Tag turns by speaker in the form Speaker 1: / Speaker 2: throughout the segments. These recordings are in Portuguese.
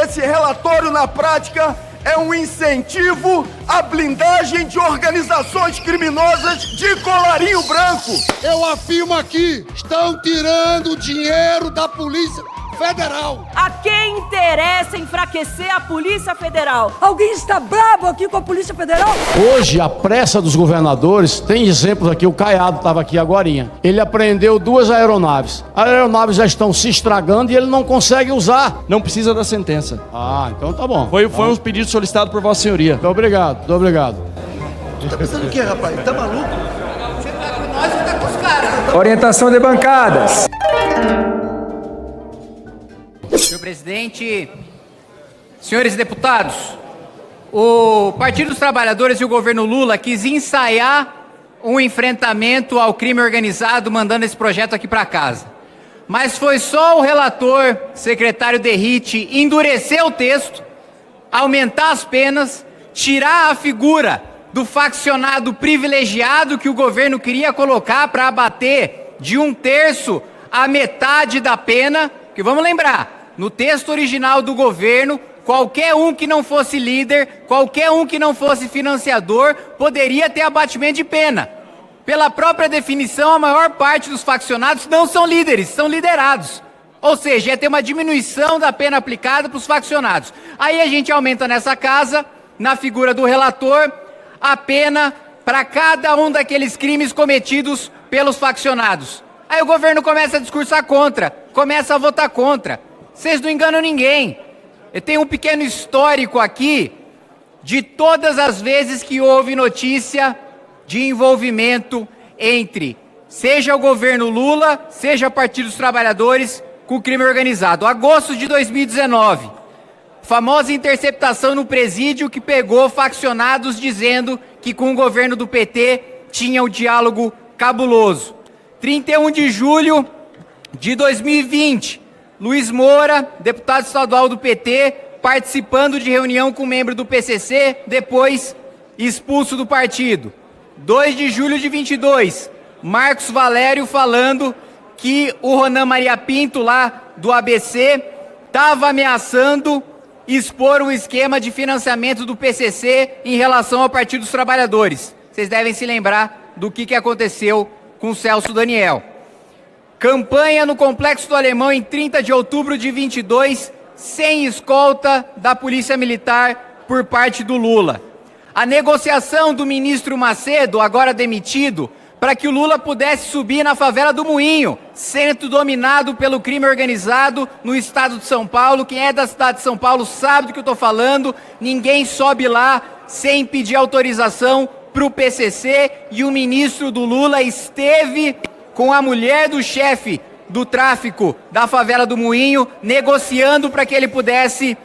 Speaker 1: Esse relatório, na prática, é um incentivo à blindagem de organizações criminosas de colarinho branco.
Speaker 2: Eu afirmo aqui, estão tirando dinheiro da Polícia Federal.
Speaker 3: A quem interessa enfraquecer a Polícia Federal?
Speaker 4: Alguém está bravo aqui com a Polícia Federal?
Speaker 5: Hoje, a pressa dos governadores, tem exemplos aqui, o Caiado estava aqui agorinha. Ele apreendeu 2 aeronaves. As aeronaves já estão se estragando e ele não consegue usar.
Speaker 6: Não precisa da sentença.
Speaker 5: Ah, então tá bom.
Speaker 6: Foi um pedido solicitado por Vossa Senhoria.
Speaker 5: Muito obrigado, muito obrigado.
Speaker 2: Tá pensando o quê, rapaz? Tá maluco?
Speaker 7: Você tá com nós ou tá com os caras?
Speaker 8: Orientação de bancadas.
Speaker 7: Senhor presidente, senhores deputados, o Partido dos Trabalhadores e o governo Lula quis ensaiar um enfrentamento ao crime organizado mandando esse projeto aqui para casa. Mas foi só o relator, secretário Derrite, endurecer o texto, aumentar as penas, tirar a figura do faccionado privilegiado que o governo queria colocar para abater de 1/3 a metade da pena, que vamos lembrar, no texto original do governo, qualquer um que não fosse líder, qualquer um que não fosse financiador, poderia ter abatimento de pena. Pela própria definição, a maior parte dos faccionados não são líderes, são liderados. Ou seja, ia ter uma diminuição da pena aplicada para os faccionados. Aí a gente aumenta nessa casa, na figura do relator, a pena para cada um daqueles crimes cometidos pelos faccionados. Aí o governo começa a discursar contra, começa a votar contra. Vocês não enganam ninguém. Eu tenho um pequeno histórico aqui de todas as vezes que houve notícia de envolvimento entre, seja o governo Lula, seja o Partido dos Trabalhadores, com o crime organizado. Agosto de 2019, famosa interceptação no presídio que pegou faccionados dizendo que com o governo do PT tinha um diálogo cabuloso. 31 de julho de 2020, Luiz Moura, deputado estadual do PT, participando de reunião com membro do PCC, depois expulso do partido. 2 de julho de 22, Marcos Valério falando que o Ronan Maria Pinto, lá do ABC, estava ameaçando expor um esquema de financiamento do PCC em relação ao Partido dos Trabalhadores. Vocês devem se lembrar do que aconteceu com o Celso Daniel. Campanha no Complexo do Alemão em 30 de outubro de 22, sem escolta da Polícia Militar por parte do Lula. A negociação do ministro Macedo, agora demitido, para que o Lula pudesse subir na favela do Moinho, centro dominado pelo crime organizado no estado de São Paulo. Quem é da cidade de São Paulo sabe do que eu estou falando. Ninguém sobe lá sem pedir autorização para o PCC, e o ministro do Lula esteve com a mulher do chefe do tráfico da favela do Moinho, negociando para que ele pudesse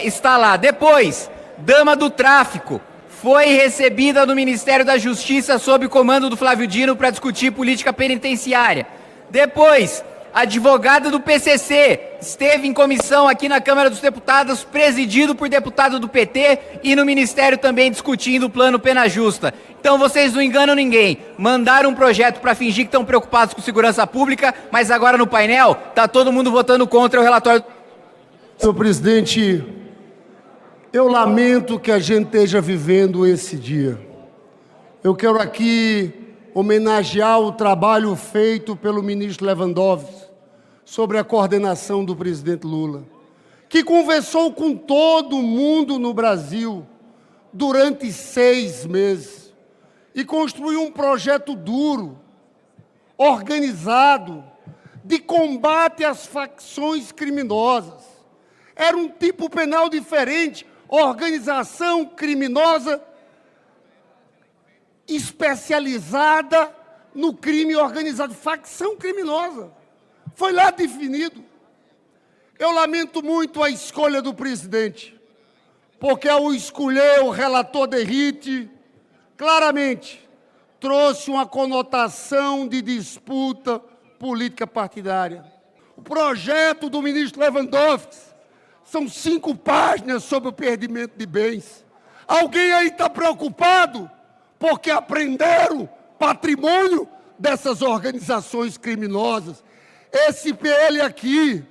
Speaker 7: estar lá. Depois, dama do tráfico foi recebida no Ministério da Justiça sob comando do Flávio Dino para discutir política penitenciária. Depois, advogada do PCC esteve em comissão aqui na Câmara dos Deputados, presidido por deputado do PT, e no Ministério também discutindo o plano Pena Justa. Então vocês não enganam ninguém. Mandaram um projeto para fingir que estão preocupados com segurança pública, mas agora no painel está todo mundo votando contra o relatório.
Speaker 2: Senhor presidente, eu lamento que a gente esteja vivendo esse dia. Eu quero aqui homenagear o trabalho feito pelo ministro Lewandowski sobre a coordenação do presidente Lula, que conversou com todo mundo no Brasil durante 6 meses e construiu um projeto duro, organizado, de combate às facções criminosas. Era um tipo penal diferente, organização criminosa especializada no crime organizado, facção criminosa. Foi lá definido. Eu lamento muito a escolha do presidente, porque ao escolher o relator Derrite, claramente trouxe uma conotação de disputa política partidária. O projeto do ministro Lewandowski são 5 páginas sobre o perdimento de bens. Alguém aí está preocupado porque apreenderam patrimônio dessas organizações criminosas? Esse PL aqui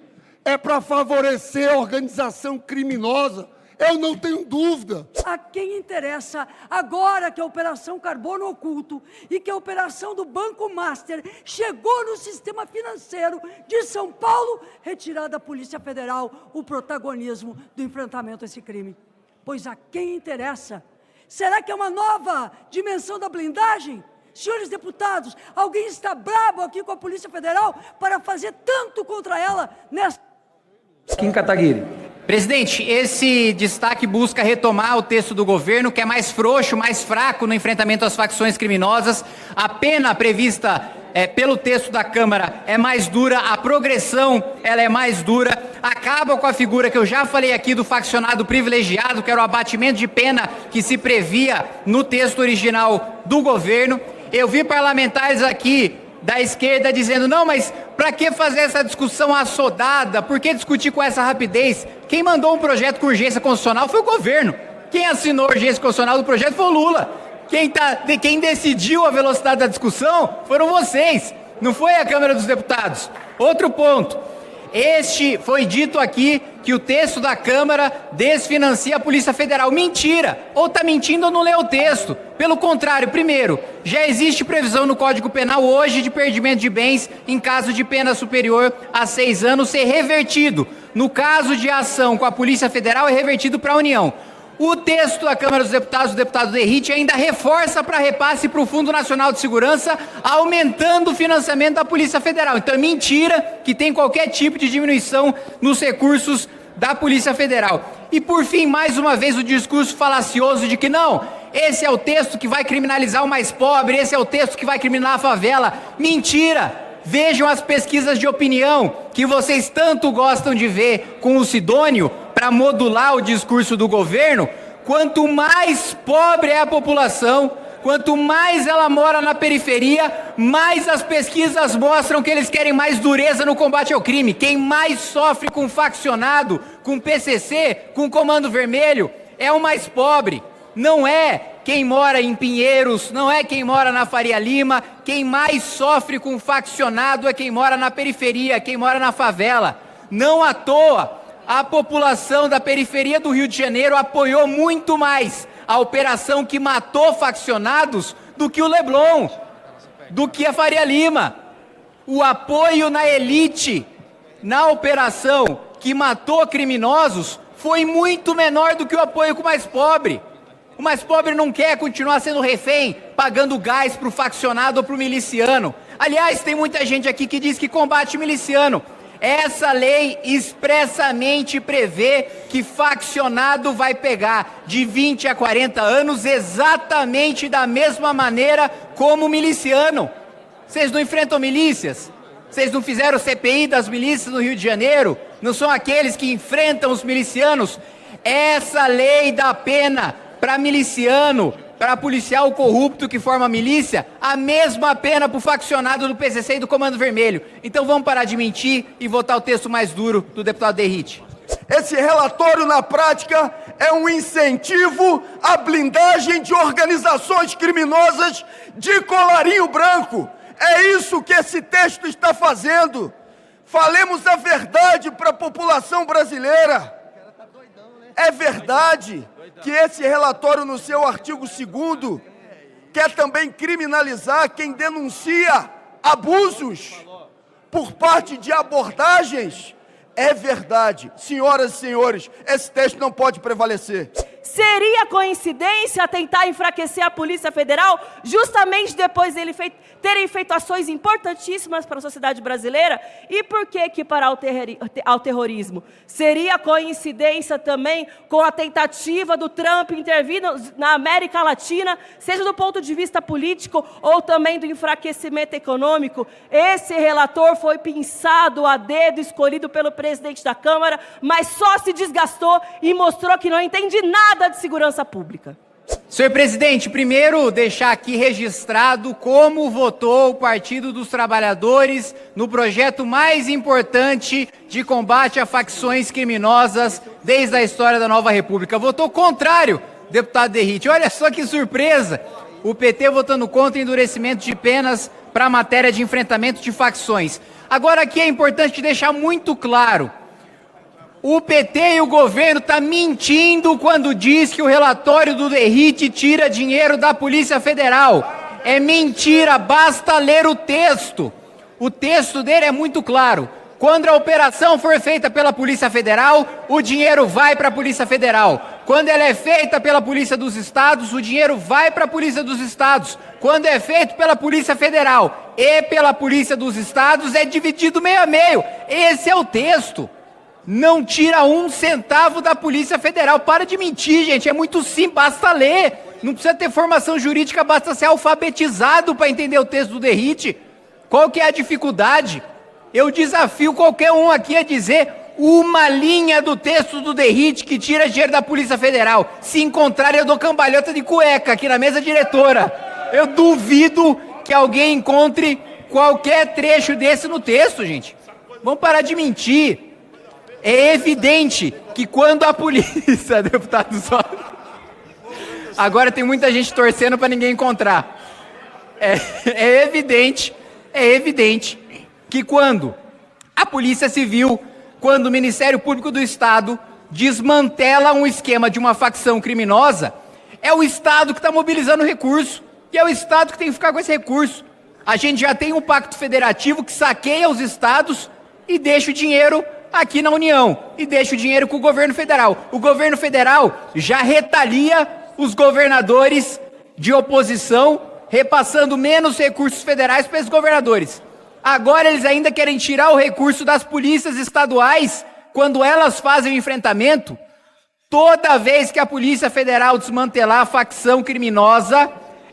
Speaker 2: é para favorecer a organização criminosa. Eu não tenho dúvida.
Speaker 4: A quem interessa, agora que a Operação Carbono Oculto e que a operação do Banco Master chegou no sistema financeiro de São Paulo, retirar da Polícia Federal o protagonismo do enfrentamento a esse crime. Pois a quem interessa? Será que é uma nova dimensão da blindagem? Senhores deputados, alguém está brabo aqui com a Polícia Federal para fazer tanto contra ela nessa...
Speaker 8: Kim Kataguiri.
Speaker 7: Presidente, esse destaque busca retomar o texto do governo, que é mais frouxo, mais fraco no enfrentamento às facções criminosas. A pena prevista pelo texto da Câmara é mais dura, a progressão ela é mais dura, acaba com a figura que eu já falei aqui do faccionado privilegiado, que era o abatimento de pena que se previa no texto original do governo. Eu vi parlamentares aqui da esquerda dizendo, não, mas para que fazer essa discussão assodada? Por que discutir com essa rapidez? Quem mandou um projeto com urgência constitucional foi o governo. Quem assinou a urgência constitucional do projeto foi o Lula. Quem decidiu a velocidade da discussão foram vocês, não foi a Câmara dos Deputados. Outro ponto. Foi dito aqui que o texto da Câmara desfinancia a Polícia Federal. Mentira! Ou está mentindo ou não leu o texto. Pelo contrário, primeiro, já existe previsão no Código Penal hoje de perdimento de bens em caso de pena superior a 6 anos ser revertido. No caso de ação com a Polícia Federal, é revertido para a União. O texto da Câmara dos Deputados, o deputado Derrite, ainda reforça para repasse para o Fundo Nacional de Segurança, aumentando o financiamento da Polícia Federal. Então é mentira que tem qualquer tipo de diminuição nos recursos da Polícia Federal. E por fim, mais uma vez, o discurso falacioso de que não, esse é o texto que vai criminalizar o mais pobre, esse é o texto que vai criminalizar a favela. Mentira! Vejam as pesquisas de opinião que vocês tanto gostam de ver com o Sidônio para modular o discurso do governo. Quanto mais pobre é a população, quanto mais ela mora na periferia, mais as pesquisas mostram que eles querem mais dureza no combate ao crime. Quem mais sofre com faccionado, com PCC, com Comando Vermelho, é o mais pobre. Não é quem mora em Pinheiros, não é quem mora na Faria Lima. Quem mais sofre com faccionado é quem mora na periferia, quem mora na favela. Não à toa, a população da periferia do Rio de Janeiro apoiou muito mais a operação que matou faccionados do que o Leblon, do que a Faria Lima. O apoio na elite, na operação que matou criminosos, foi muito menor do que o apoio com o mais pobre. O mais pobre não quer continuar sendo refém, pagando gás para o faccionado ou para o miliciano. Aliás, tem muita gente aqui que diz que combate miliciano. Essa lei expressamente prevê que faccionado vai pegar de 20 a 40 anos exatamente da mesma maneira como miliciano. Vocês não enfrentam milícias? Vocês não fizeram CPI das milícias no Rio de Janeiro? Não são aqueles que enfrentam os milicianos? Essa lei dá pena para miliciano, para policial corrupto que forma milícia, a mesma pena para o faccionado do PCC e do Comando Vermelho. Então vamos parar de mentir e votar o texto mais duro do deputado Derrite.
Speaker 1: Esse relatório, na prática, é um incentivo à blindagem de organizações criminosas de colarinho branco. É isso que esse texto está fazendo. Falemos a verdade para a população brasileira. É verdade que esse relatório, no seu artigo 2º, quer também criminalizar quem denuncia abusos por parte de abordagens. É verdade. Senhoras e senhores, esse texto não pode prevalecer.
Speaker 3: Seria coincidência tentar enfraquecer a Polícia Federal justamente depois dele terem feito ações importantíssimas para a sociedade brasileira? E por que equiparar ao terrorismo? Seria coincidência também com a tentativa do Trump intervir na América Latina, seja do ponto de vista político ou também do enfraquecimento econômico? Esse relator foi pensado a dedo, escolhido pelo presidente da Câmara, mas só se desgastou e mostrou que não entende nada de segurança pública.
Speaker 7: Senhor presidente, primeiro deixar aqui registrado como votou o Partido dos Trabalhadores no projeto mais importante de combate a facções criminosas desde a história da nova república. Votou contrário, deputado Derrite. Olha só que surpresa, o PT votando contra endurecimento de penas para a matéria de enfrentamento de facções. Agora aqui é importante deixar muito claro, O PT e o governo estão mentindo quando diz que o relatório do Derrite tira dinheiro da Polícia Federal. É mentira, basta ler o texto. O texto dele é muito claro. Quando a operação for feita pela Polícia Federal, o dinheiro vai para a Polícia Federal. Quando ela é feita pela Polícia dos Estados, o dinheiro vai para a Polícia dos Estados. Quando é feito pela Polícia Federal e pela Polícia dos Estados, é dividido meio a meio. Esse é o texto. Não tira um centavo da Polícia Federal. Para de mentir, gente. É muito simples, basta ler. Não precisa ter formação jurídica, basta ser alfabetizado para entender o texto do Derrite. Qual que é a dificuldade? Eu desafio qualquer um aqui a dizer uma linha do texto do Derrite que tira dinheiro da Polícia Federal. Se encontrar, eu dou cambalhota de cueca aqui na mesa diretora. Eu duvido que alguém encontre qualquer trecho desse no texto, gente. Vamos parar de mentir. É evidente que quando a polícia, deputado só... Agora tem muita gente torcendo para ninguém encontrar. É evidente que quando a Polícia Civil, quando o Ministério Público do Estado desmantela um esquema de uma facção criminosa, é o Estado que está mobilizando recurso, e é o Estado que tem que ficar com esse recurso. A gente já tem um pacto federativo que saqueia os estados e deixa o dinheiro aqui na União, e deixa o dinheiro com o governo federal. O governo federal já retalia os governadores de oposição, repassando menos recursos federais para esses governadores. Agora eles ainda querem tirar o recurso das polícias estaduais quando elas fazem o enfrentamento. Toda vez que a Polícia Federal desmantelar a facção criminosa,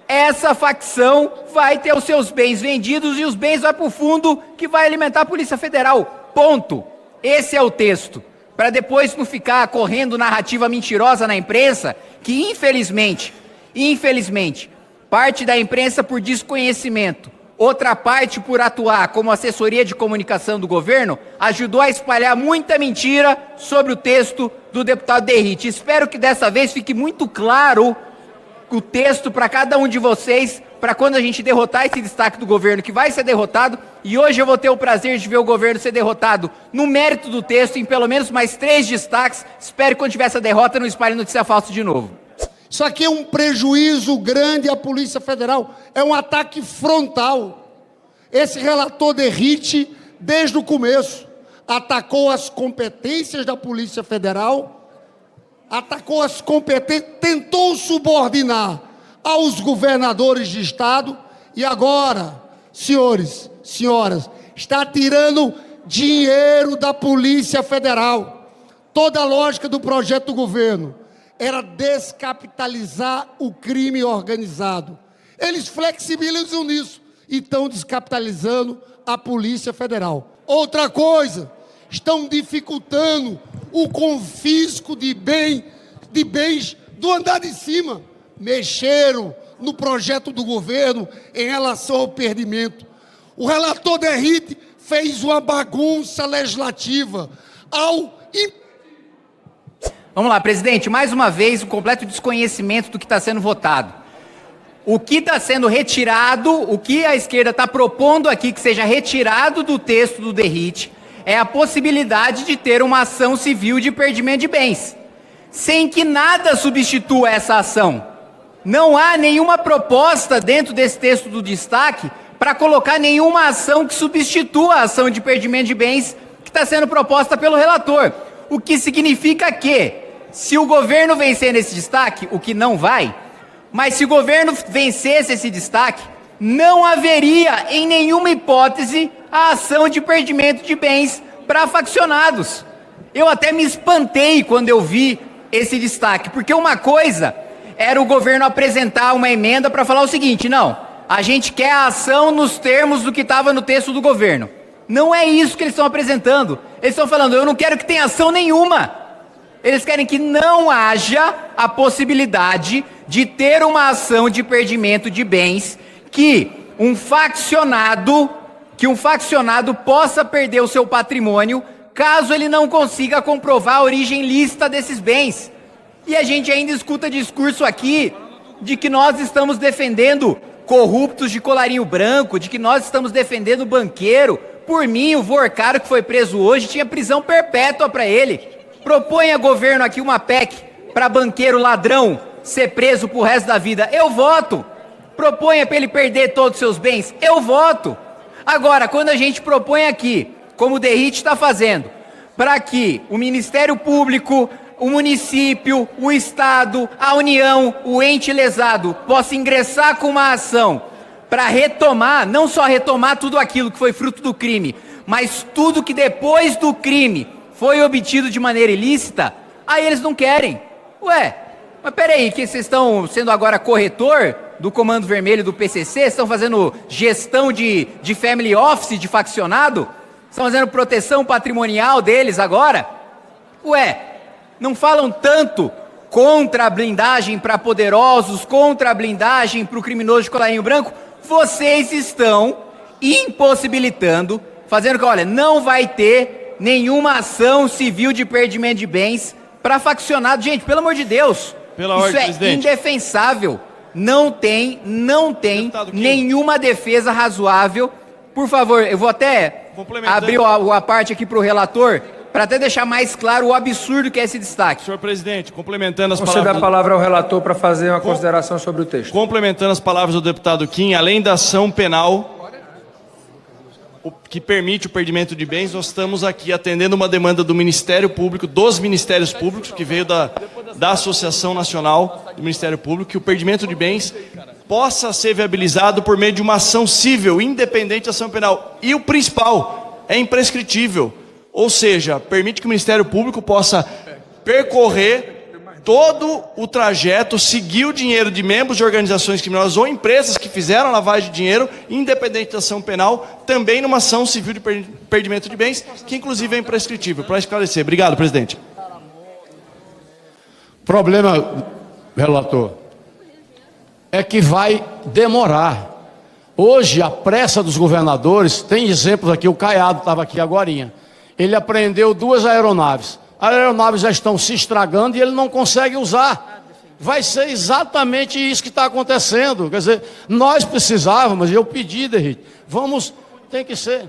Speaker 7: essa facção vai ter os seus bens vendidos e os bens vão para o fundo que vai alimentar a Polícia Federal. Ponto. Esse é o texto. Para depois não ficar correndo narrativa mentirosa na imprensa, que infelizmente, parte da imprensa por desconhecimento, outra parte por atuar como assessoria de comunicação do governo, ajudou a espalhar muita mentira sobre o texto do deputado Derrite. Espero que dessa vez fique muito claro o texto para cada um de vocês, para quando a gente derrotar esse destaque do governo, que vai ser derrotado, e hoje eu vou ter o prazer de ver o governo ser derrotado no mérito do texto, em pelo menos mais 3 destaques. Espero que quando tiver essa derrota não espalhe notícia falsa de novo.
Speaker 2: Isso aqui é um prejuízo grande à Polícia Federal, é um ataque frontal. Esse relator Derrite, desde o começo, atacou as competências da Polícia Federal, atacou as competências, tentou subordinar aos governadores de estado e agora, senhores, senhoras, está tirando dinheiro da Polícia Federal. Toda a lógica do projeto do governo era descapitalizar o crime organizado. Eles flexibilizam nisso e estão descapitalizando a Polícia Federal. Outra coisa, estão dificultando o confisco de bens do andar de cima. Mexeram no projeto do governo em relação ao perdimento. O relator Derrite fez uma bagunça legislativa ao...
Speaker 7: Vamos lá, presidente, mais uma vez o completo desconhecimento do que está sendo votado. O que está sendo retirado, o que a esquerda está propondo aqui que seja retirado do texto do Derrite é a possibilidade de ter uma ação civil de perdimento de bens, sem que nada substitua essa ação. Não há nenhuma proposta dentro desse texto do destaque para colocar nenhuma ação que substitua a ação de perdimento de bens que está sendo proposta pelo relator. O que significa que, se o governo vencer nesse destaque, o que não vai, mas se o governo vencesse esse destaque, não haveria em nenhuma hipótese a ação de perdimento de bens para faccionados. Eu até me espantei quando eu vi esse destaque, porque uma coisa era o governo apresentar uma emenda para falar o seguinte: não, a gente quer a ação nos termos do que estava no texto do governo. Não é isso que eles estão apresentando. Eles estão falando, eu não quero que tenha ação nenhuma. Eles querem que não haja a possibilidade de ter uma ação de perdimento de bens que um faccionado possa perder o seu patrimônio caso ele não consiga comprovar a origem lícita desses bens. E a gente ainda escuta discurso aqui de que nós estamos defendendo corruptos de colarinho branco, de que nós estamos defendendo banqueiro. Por mim, o Vorcaro que foi preso hoje tinha prisão perpétua para ele. proponha governo aqui uma PEC para banqueiro ladrão ser preso pro resto da vida. Eu voto. Proponha para ele perder todos os seus bens. Eu voto. Agora, quando a gente propõe aqui, como o Derrite está fazendo, para que o Ministério Público, o município, o Estado, a União, o ente lesado possa ingressar com uma ação para retomar, não só retomar tudo aquilo que foi fruto do crime, mas tudo que depois do crime foi obtido de maneira ilícita, aí eles não querem. Ué, mas peraí, que vocês estão sendo agora corretor do Comando Vermelho do PCC? Estão fazendo gestão de family office, de faccionado? Estão fazendo proteção patrimonial deles agora? Ué, não falam tanto contra a blindagem para poderosos, contra a blindagem para o criminoso de colarinho branco? Vocês estão impossibilitando, fazendo que, olha, não vai ter nenhuma ação civil de perdimento de bens para faccionado. Gente, pelo amor de Deus, isso é indefensável. Não tem nenhuma defesa razoável. Por favor, eu vou até abrir a parte aqui para o relator, para até deixar mais claro o absurdo que é esse destaque.
Speaker 6: Senhor presidente, complementando as
Speaker 8: Você
Speaker 6: palavras...
Speaker 8: dá a palavra ao relator para fazer uma consideração sobre o texto.
Speaker 6: Complementando as palavras do deputado Kim, além da ação penal que permite o perdimento de bens, nós estamos aqui atendendo uma demanda do Ministério Público, dos Ministérios Públicos, que veio da Associação Nacional do Ministério Público, que o perdimento de bens possa ser viabilizado por meio de uma ação civil, independente da ação penal. E o principal, é imprescritível. Ou seja, permite que o Ministério Público possa percorrer todo o trajeto, seguir o dinheiro de membros de organizações criminosas ou empresas que fizeram lavagem de dinheiro, independente da ação penal, também numa ação civil de perdimento de bens, que inclusive é imprescritível. Para esclarecer. Obrigado, presidente.
Speaker 5: Problema, relator, é que vai demorar. Hoje, a pressa dos governadores, tem exemplos aqui, o Caiado estava aqui agorinha. Ele apreendeu 2 aeronaves. As aeronaves já estão se estragando e ele não consegue usar. Vai ser exatamente isso que está acontecendo. Quer dizer, nós precisávamos, eu pedi, Derrite, tem que ser.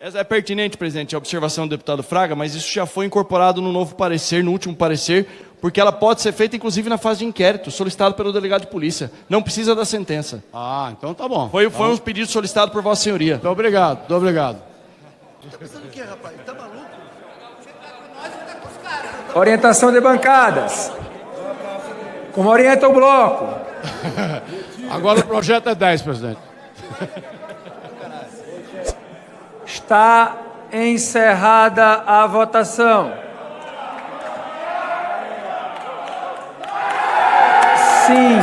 Speaker 6: É pertinente, presidente, a observação do deputado Fraga, mas isso já foi incorporado no novo parecer, no último parecer, porque ela pode ser feita, inclusive, na fase de inquérito, solicitado pelo delegado de polícia. Não precisa da sentença.
Speaker 5: Ah, então tá bom.
Speaker 6: Foi um pedido solicitado por Vossa Senhoria.
Speaker 5: Muito obrigado, muito obrigado.
Speaker 8: Orientação de bancadas. Como orienta o bloco.
Speaker 5: Agora o projeto é 10, presidente.
Speaker 8: Está encerrada a votação. Sim,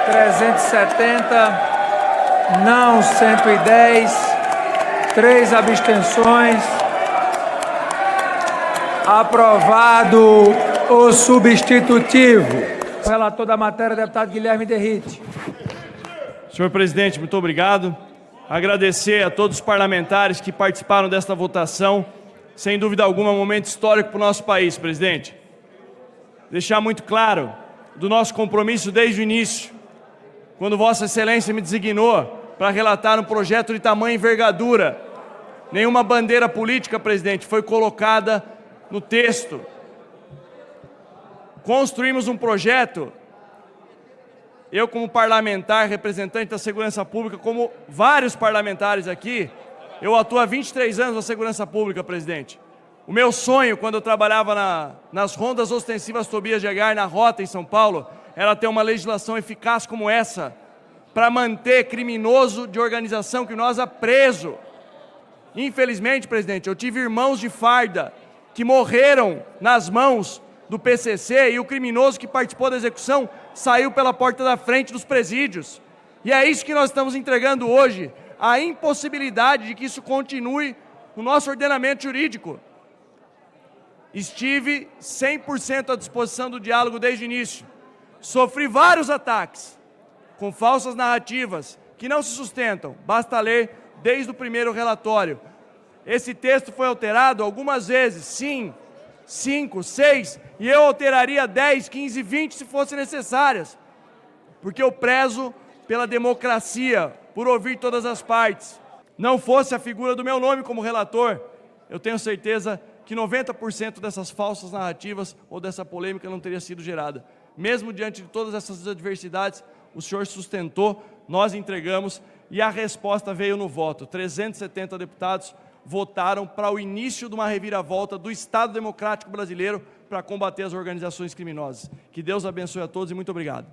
Speaker 8: 370. Não, 110. 3 abstenções. Aprovado o substitutivo. O relator da matéria, deputado Guilherme Derrite.
Speaker 6: Senhor presidente, muito obrigado. Agradecer a todos os parlamentares que participaram desta votação. Sem dúvida alguma, um momento histórico para o nosso país, presidente. Deixar muito claro do nosso compromisso desde o início, quando Vossa Excelência me designou para relatar um projeto de tamanha envergadura. Nenhuma bandeira política, presidente, foi colocada no texto. Construímos um projeto, eu como parlamentar, representante da segurança pública, como vários parlamentares aqui, eu atuo há 23 anos na segurança pública, presidente. O meu sonho, quando eu trabalhava nas rondas ostensivas Tobias de Aguiar, na Rota, em São Paulo, era ter uma legislação eficaz como essa, para manter criminoso de organização criminosa preso. Infelizmente, presidente, eu tive irmãos de farda que morreram nas mãos do PCC e o criminoso que participou da execução saiu pela porta da frente dos presídios. E é isso que nós estamos entregando hoje, a impossibilidade de que isso continue no nosso ordenamento jurídico. Estive 100% à disposição do diálogo desde o início. Sofri vários ataques com falsas narrativas que não se sustentam. Basta ler desde o primeiro relatório. Esse texto foi alterado algumas vezes, sim, 5, 6, e eu alteraria 10, 15, 20 se fossem necessárias, porque eu prezo pela democracia, por ouvir todas as partes. Não fosse a figura do meu nome como relator, eu tenho certeza que 90% dessas falsas narrativas ou dessa polêmica não teria sido gerada. Mesmo diante de todas essas adversidades, o senhor sustentou, nós entregamos e a resposta veio no voto. 370 deputados votaram para o início de uma reviravolta do Estado Democrático Brasileiro para combater as organizações criminosas. Que Deus abençoe a todos e muito obrigado.